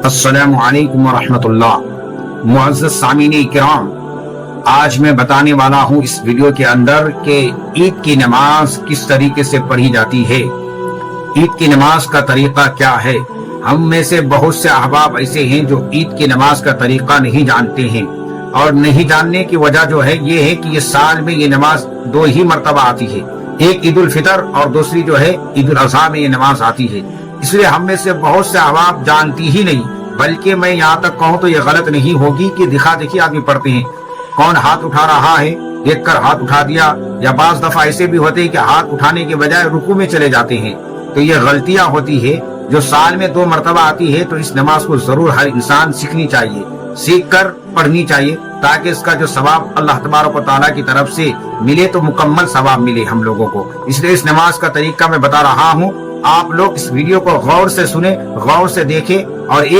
अस्सलामु अलैकुम वरहमतुल्लाह। मुअज़्ज़ज़ सामीन इकराम, आज मैं बताने वाला हूँ इस वीडियो के अंदर कि ईद की नमाज किस तरीके से पढ़ी जाती है, ईद की नमाज का तरीका क्या है। हम में से बहुत से अहबाब ऐसे हैं जो ईद की नमाज का तरीका नहीं जानते हैं, और नहीं जानने की वजह जो है ये है कि ये साल में ये नमाज दो ही मरतबा आती है, एक ईद उल फितर और दूसरी जो है ईद उल अज़हा में ये नमाज आती है। इसलिए हम में से बहुत से अहबाब जानती ही नहीं, बल्कि मैं यहाँ तक कहूँ तो ये गलत नहीं होगी कि दिखा देखी आदमी पढ़ते हैं, कौन हाथ उठा रहा है देखकर हाथ उठा दिया, या बाज दफा ऐसे भी होते हैं कि हाथ उठाने के बजाय रुकू में चले जाते हैं। तो ये गलतियां होती है जो साल में दो मरतबा आती है। तो इस नमाज को जरूर हर इंसान सीखनी चाहिए, सीख कर पढ़नी चाहिए, ताकि इसका जो सवाब अल्लाह तबारक व तआला की तरफ से मिले तो मुकम्मल सवाब मिले हम लोगों को। इसलिए इस नमाज का तरीका मैं बता रहा हूँ, आप लोग इस वीडियो को गौर से सुने, गौर से देखें और